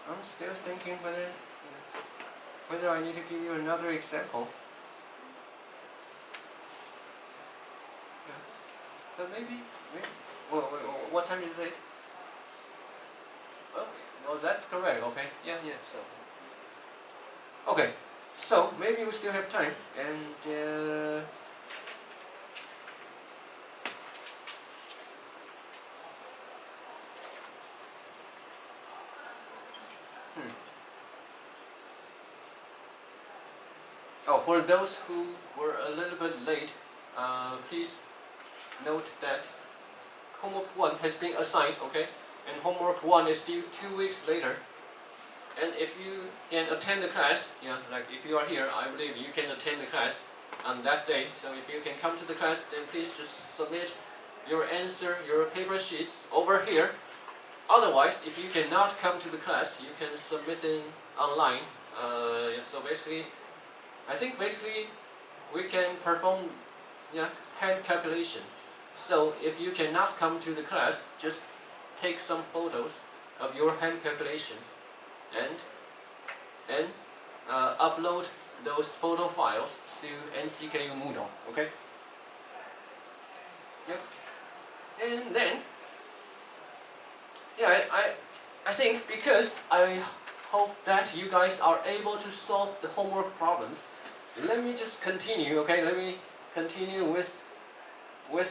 I'm still thinking whether I need to give you another example. Yeah. But maybe. Well, what time is it? Oh, no, that's correct. Okay. Yeah. So. Okay. So maybe we still have time, and. Oh, for those who were a little bit late, please note that homework 1 has been assigned, okay? And homework 1 is due 2 weeks later. And if you can attend the class, like if you are here, I believe you can attend the class on that day. So if you can come to the class, then please just submit your answer, your paper sheets over here. Otherwise, if you cannot come to the class, you can submit them online. So basically, I think we can perform hand calculation. So if you cannot come to the class, just take some photos of your hand calculation and upload those photo files to NCKU Moodle. Okay? Yep. And then, I think because I hope that you guys are able to solve the homework problems, let me just continue, okay? Let me continue with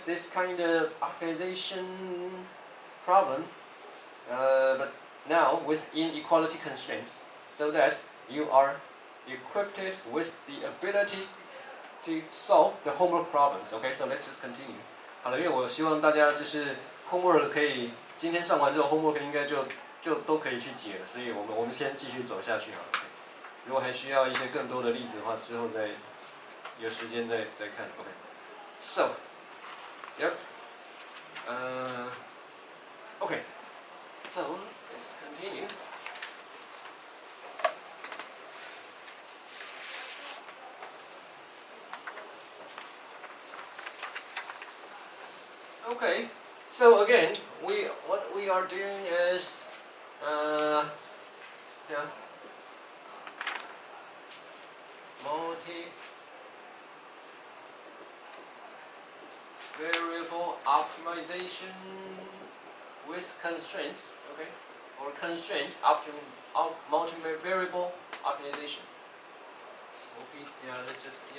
this kind of optimization problem, but now with inequality constraints, so that you are equipped with the ability to solve the homework problems. Okay, so let's just continue. 好了，因为我希望大家就是 homework 可以今天上完之后 homework 应该就都可以去解了，所以我们先继续走下去好了。如果还需要一些更多的例子的话，之后再有时间再看。OK， so yep， OK， so let's continue. Okay, so again, what we are doing is, multi-variable optimization with constraints, okay, or constraint multi-variable optimization.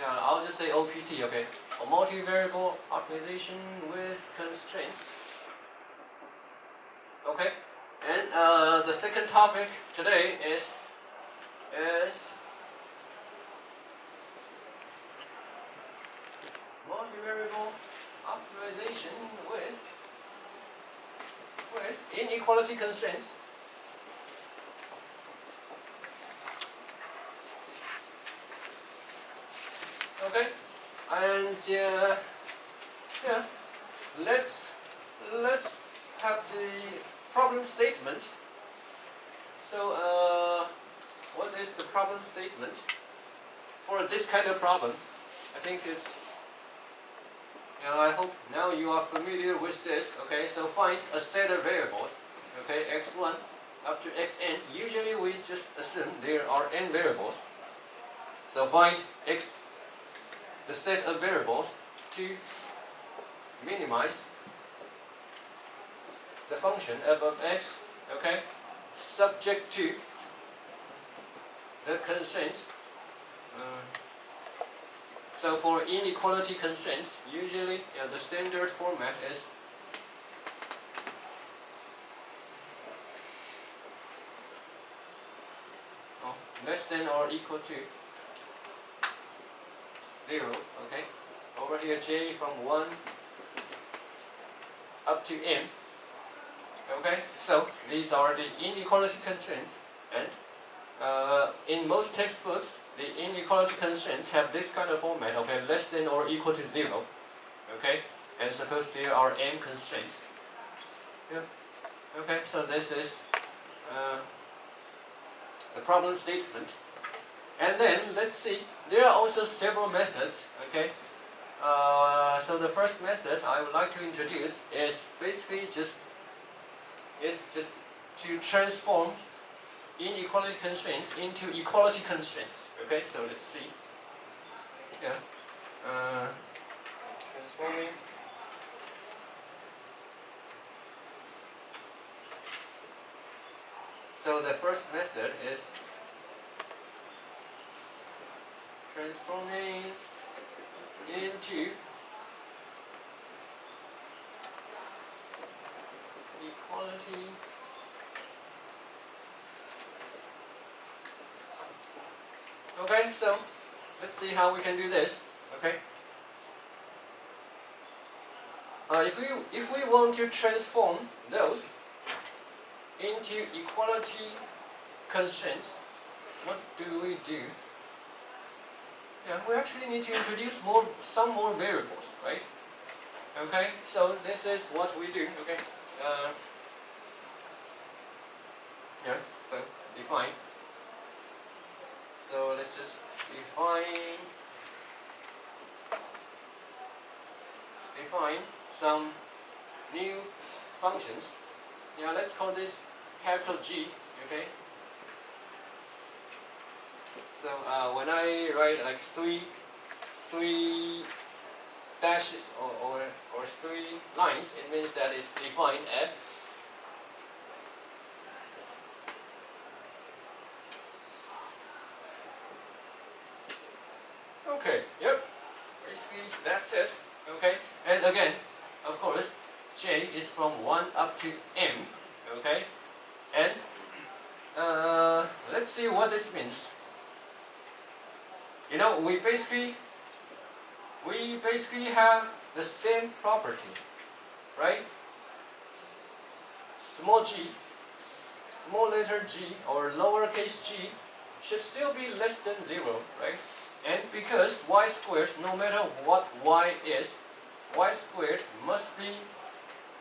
I'll just say OPT, okay? A multivariable optimization with constraints. Okay, and the second topic today is multivariable optimization with inequality constraints. Okay, and let's have the problem statement. So what is the problem statement for this kind of problem? I think it's, I hope now you are familiar with this. Okay, so find a set of variables. Okay, x1 up to xn. Usually we just assume there are n variables. So find the set of variables to minimize the function f of x, okay, subject to the constraints. So for inequality constraints, usually the standard format is less than or equal to 0, okay? Over here, j from 1 up to m. Okay, so these are the inequality constraints, and in most textbooks, the inequality constraints have this kind of format, okay, less than or equal to 0, okay, and suppose there are m constraints. Yeah. Okay, so this is the problem statement. And then let's see, there are also several methods, okay. So the first method I would like to introduce is basically just to transform inequality constraints into equality constraints. Okay, so let's see. Yeah. Transforming. So the first method is transforming into equality okay, so let's see how we can do this. Okay. If we want to transform those into equality constraints, what do we do? Yeah, we actually need to introduce some more variables, right? Okay, so this is what we do. Okay, yeah, so define. So let's just define some new functions. Yeah, let's call this capital G. Okay. So when I write like three dashes or 3 lines, it means that it's defined as okay. Yep. Basically that's it. Okay. And again, of course, J is from 1 up to M. Okay. And let's see what this means. You know, we basically have the same property, right? Small g, small letter g or lowercase g should still be less than 0, right? And because y squared, no matter what y is, y squared must be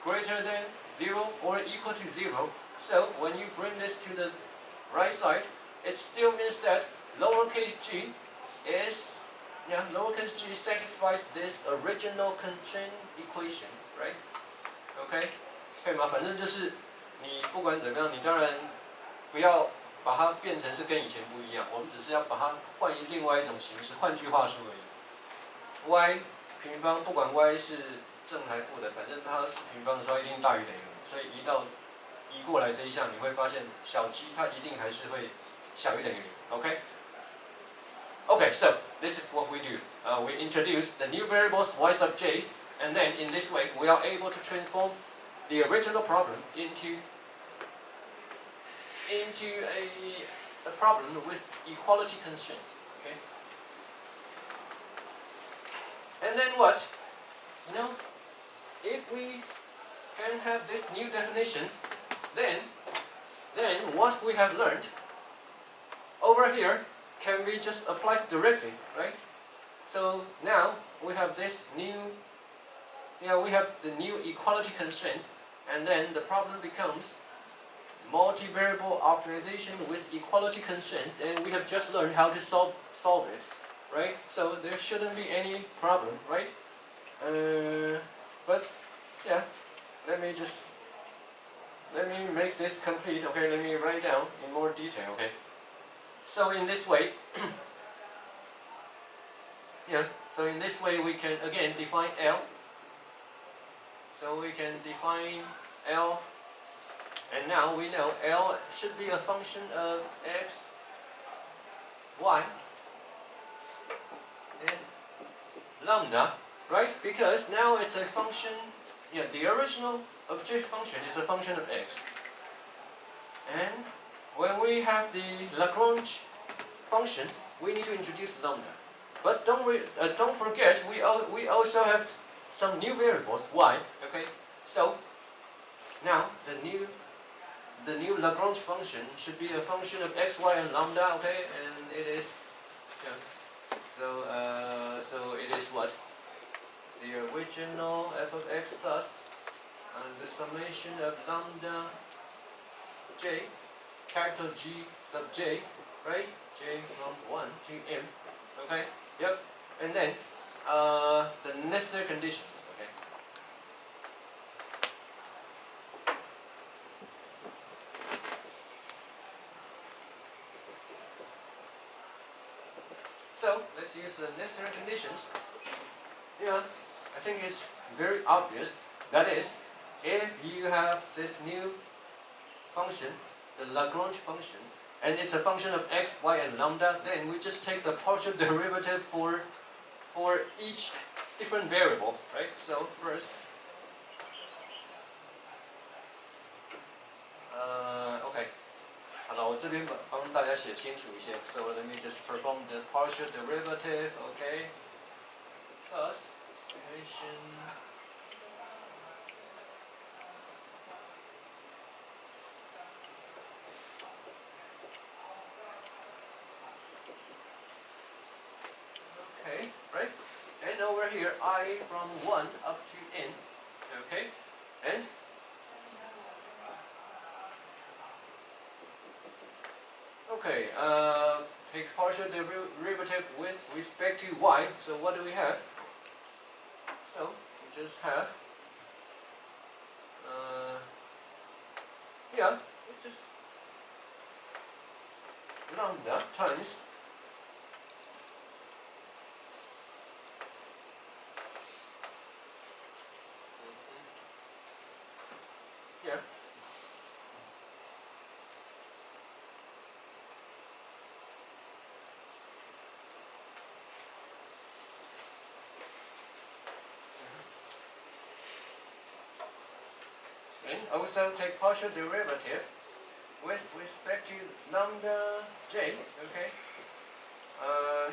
greater than 0 or equal to 0. So when you bring this to the right side, it still means that lowercase g lowercase g satisfies this original constraint equation, right? Okay， 可以吗？反正就是你不管怎么样，你当然不要把它变成是跟以前不一样，我们只是要把它换另外一种形式。换句话说而已 ，y 平方不管 y 是正还负的，反正它是平方的时候一定大于等于0，所以移过来这一项，你会发现小 g 它一定还是会小于等于0。OK。Okay, so this is what we do. We introduce the new variables y sub j's, and then in this way we are able to transform the original problem into a problem with equality constraints. Okay. And then what? You know, if we can have this new definition, then what we have learned over here can be just applied directly, right? So now we have this new, we have the new equality constraint, and then the problem becomes multivariable optimization with equality constraints, and we have just learned how to solve it, right? So there shouldn't be any problem, right? But yeah, let me make this complete. Okay, let me write down in more detail. Okay. So in this way, so in this way we can again define L. So we can define L, and now we know L should be a function of x, y, and lambda, right? Because now it's a function, the original objective function is a function of x. And when we have the Lagrange function, we need to introduce lambda. But don't forget, we also have some new variables, y. Okay, so now the new Lagrange function should be a function of x, y, and lambda. Okay, and it is so it is what? The original f of x plus the summation of lambda j, capital G sub j, right? J from 1 to m. Okay, yep. And then the necessary conditions. Okay. So let's use the necessary conditions. Yeah, I think it's very obvious. That is, if you have this new function, the Lagrange function, and it's a function of x, y, and lambda, then we just take the partial derivative for each different variable, right? So first, okay. 好了，我这边帮大家写清楚一些。So let me just perform the partial derivative, okay? Plus summation. Okay, right? And over here, I from 1 up to n, okay? And okay, take partial derivative with respect to y. So what do we have? So we just have, yeah, it's just lambda times here. And also take partial derivative with respect to lambda j, okay?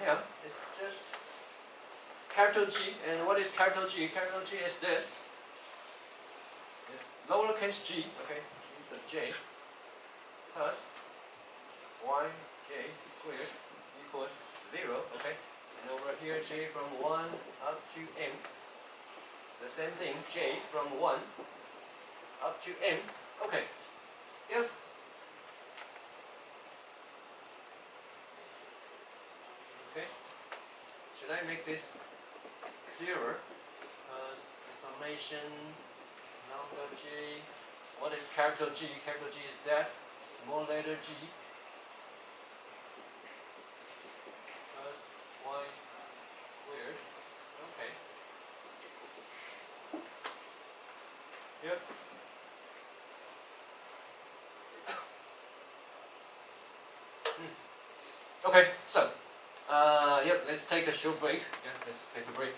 Yeah, it's just capital G. And what is capital G? Capital G is this. It's lowercase g, okay? Use the j plus yj squared equals 0, okay? And over here, j from 1 up to m. The same thing, j from 1 up to m. Okay. Yep. Okay. Should I make this clearer? The summation lambda j. What is capital G? Capital G is that small letter g plus y squared. Okay. Yep. Okay, so, yep, let's take a short break. Yeah, let's take a break.